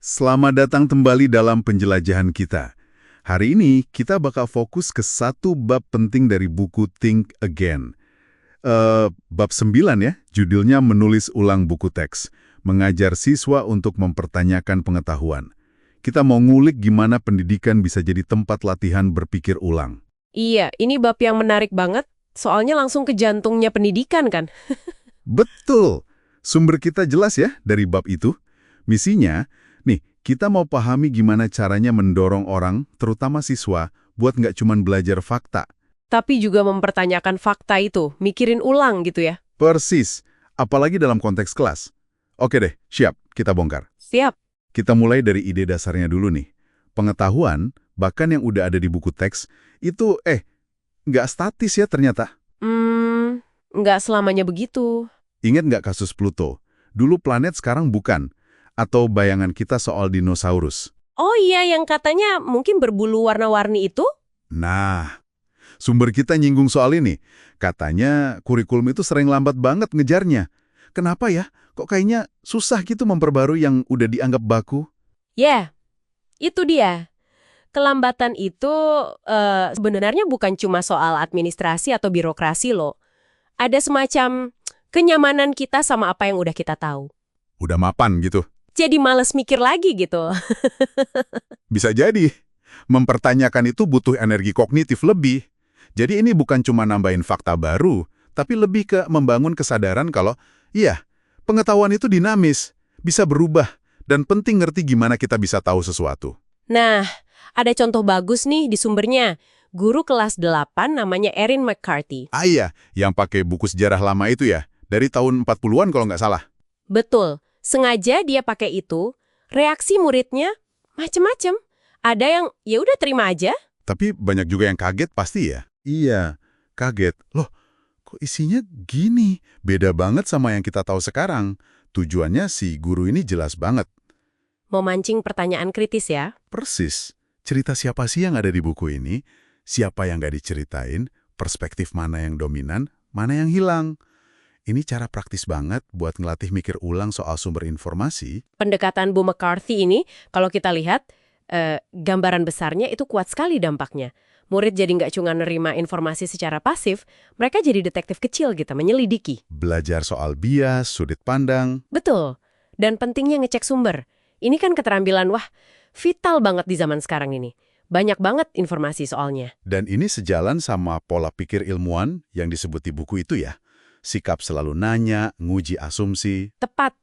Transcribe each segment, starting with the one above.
Selamat datang kembali dalam penjelajahan kita. Hari ini kita bakal fokus ke satu bab penting dari buku Think Again. Bab 9 ya, judulnya menulis ulang buku teks. Mengajar siswa untuk mempertanyakan pengetahuan. Kita mau ngulik gimana pendidikan bisa jadi tempat latihan berpikir ulang. Iya, ini bab yang menarik banget, soalnya langsung ke jantungnya pendidikan kan? Betul! Sumber kita jelas ya dari bab itu. Misinya, nih, kita mau pahami gimana caranya mendorong orang, terutama siswa, buat nggak cuman belajar fakta. Tapi juga mempertanyakan fakta itu, mikirin ulang gitu ya. Persis, apalagi dalam konteks kelas. Oke deh, siap, kita bongkar. Siap. Kita mulai dari ide dasarnya dulu nih. Pengetahuan, bahkan yang udah ada di buku teks, itu nggak statis ya ternyata. Nggak selamanya begitu. Ingat nggak kasus Pluto? Dulu planet, sekarang bukan. Atau bayangan kita soal dinosaurus. Oh iya, yang katanya mungkin berbulu warna-warni itu? Nah, sumber kita nyinggung soal ini. Katanya kurikulum itu sering lambat banget ngejarnya. Kenapa ya? Kok kayaknya susah gitu memperbarui yang udah dianggap baku? Ya, itu dia. Kelambatan itu sebenarnya bukan cuma soal administrasi atau birokrasi loh. Ada semacam kenyamanan kita sama apa yang udah kita tahu. Udah mapan gitu. Jadi males mikir lagi gitu. Bisa jadi. Mempertanyakan itu butuh energi kognitif lebih. Jadi ini bukan cuma nambahin fakta baru, tapi lebih ke membangun kesadaran kalau, iya, pengetahuan itu dinamis, bisa berubah, dan penting ngerti gimana kita bisa tahu sesuatu. Nah, ada contoh bagus nih di sumbernya. Guru kelas 8 namanya Erin McCarthy. Ah iya, yang pakai buku sejarah lama itu ya, dari tahun 40-an kalau nggak salah. Betul, sengaja dia pakai itu, reaksi muridnya macem-macem. Ada yang ya udah terima aja. Tapi banyak juga yang kaget pasti ya? Iya, kaget. Loh, kok isinya gini? Beda banget sama yang kita tahu sekarang. Tujuannya si guru ini jelas banget. Memancing pertanyaan kritis ya. Persis. Cerita siapa sih yang ada di buku ini? Siapa yang nggak diceritain? Perspektif mana yang dominan? Mana yang hilang? Ini cara praktis banget buat ngelatih mikir ulang soal sumber informasi. Pendekatan Bu McCarthy ini, kalau kita lihat, gambaran besarnya itu kuat sekali dampaknya. Murid jadi nggak cuma nerima informasi secara pasif, mereka jadi detektif kecil gitu, menyelidiki. Belajar soal bias, sudut pandang. Betul. Dan pentingnya ngecek sumber. Ini kan keterampilan, vital banget di zaman sekarang ini. Banyak banget informasi soalnya. Dan ini sejalan sama pola pikir ilmuwan yang disebut di buku itu ya. Sikap selalu nanya, nguji asumsi. Tepat.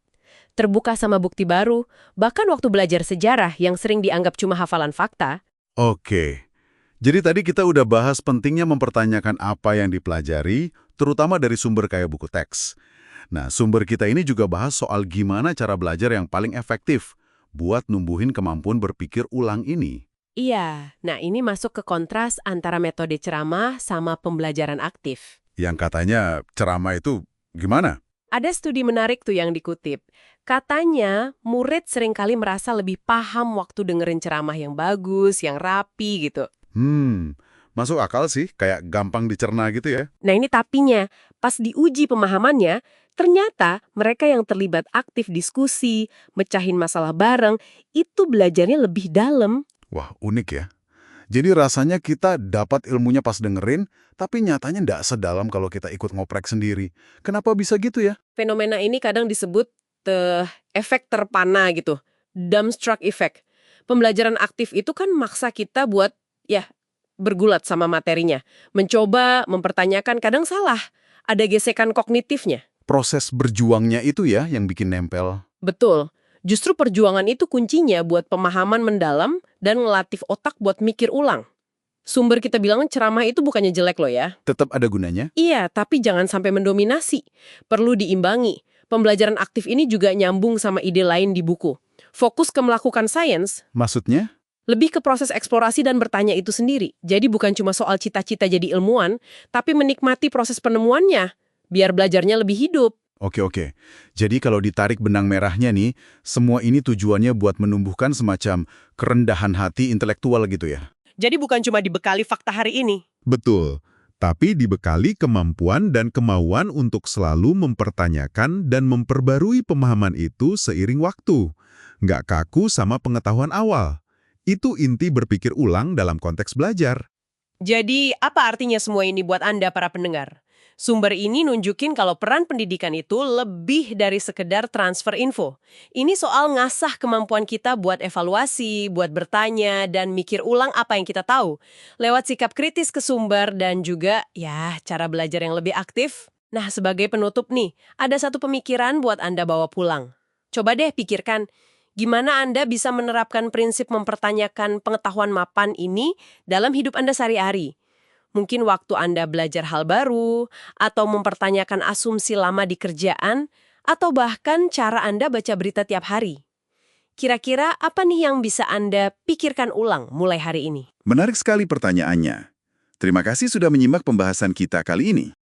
Terbuka sama bukti baru, bahkan waktu belajar sejarah yang sering dianggap cuma hafalan fakta. Oke. Jadi tadi kita udah bahas pentingnya mempertanyakan apa yang dipelajari, terutama dari sumber kayak buku teks. Nah, sumber kita ini juga bahas soal gimana cara belajar yang paling efektif buat numbuhin kemampuan berpikir ulang ini. Iya, nah ini masuk ke kontras antara metode ceramah sama pembelajaran aktif. Yang katanya ceramah itu gimana? Ada studi menarik tuh yang dikutip. Katanya, murid seringkali merasa lebih paham waktu dengerin ceramah yang bagus, yang rapi gitu. Masuk akal sih, kayak gampang dicerna gitu ya. Nah ini tapinya, pas diuji pemahamannya, ternyata mereka yang terlibat aktif diskusi, mecahin masalah bareng, itu belajarnya lebih dalam. Wah, unik ya. Jadi rasanya kita dapat ilmunya pas dengerin, tapi nyatanya nggak sedalam kalau kita ikut ngoprek sendiri. Kenapa bisa gitu ya? Fenomena ini kadang disebut efek terpana gitu, dumbstruck effect. Pembelajaran aktif itu kan maksa kita buat, bergulat sama materinya. Mencoba, mempertanyakan, kadang salah. Ada gesekan kognitifnya. Proses berjuangnya itu ya yang bikin nempel. Betul. Justru perjuangan itu kuncinya buat pemahaman mendalam dan ngelatih otak buat mikir ulang. Sumber kita bilang ceramah itu bukannya jelek loh ya. Tetap ada gunanya. Iya, tapi jangan sampai mendominasi. Perlu diimbangi. Pembelajaran aktif ini juga nyambung sama ide lain di buku. Fokus ke melakukan sains, Maksudnya? lebih ke proses eksplorasi dan bertanya itu sendiri. Jadi bukan cuma soal cita-cita jadi ilmuwan, tapi menikmati proses penemuannya, biar belajarnya lebih hidup. Oke. Jadi kalau ditarik benang merahnya nih, semua ini tujuannya buat menumbuhkan semacam kerendahan hati intelektual gitu ya? Jadi bukan cuma dibekali fakta hari ini. Betul. Tapi dibekali kemampuan dan kemauan untuk selalu mempertanyakan dan memperbarui pemahaman itu seiring waktu. nggak kaku sama pengetahuan awal. Itu inti berpikir ulang dalam konteks belajar. Jadi, apa artinya semua ini buat Anda para pendengar? Sumber ini nunjukin kalau peran pendidikan itu lebih dari sekedar transfer info. Ini soal ngasah kemampuan kita buat evaluasi, buat bertanya, dan mikir ulang apa yang kita tahu. Lewat sikap kritis ke sumber dan juga, ya, cara belajar yang lebih aktif. Nah, sebagai penutup nih, ada satu pemikiran buat Anda bawa pulang. Coba deh pikirkan, gimana Anda bisa menerapkan prinsip mempertanyakan pengetahuan mapan ini dalam hidup Anda sehari-hari. Mungkin waktu Anda belajar hal baru, atau mempertanyakan asumsi lama di kerjaan, atau bahkan cara Anda baca berita tiap hari. Kira-kira apa nih yang bisa Anda pikirkan ulang mulai hari ini? Menarik sekali pertanyaannya. Terima kasih sudah menyimak pembahasan kita kali ini.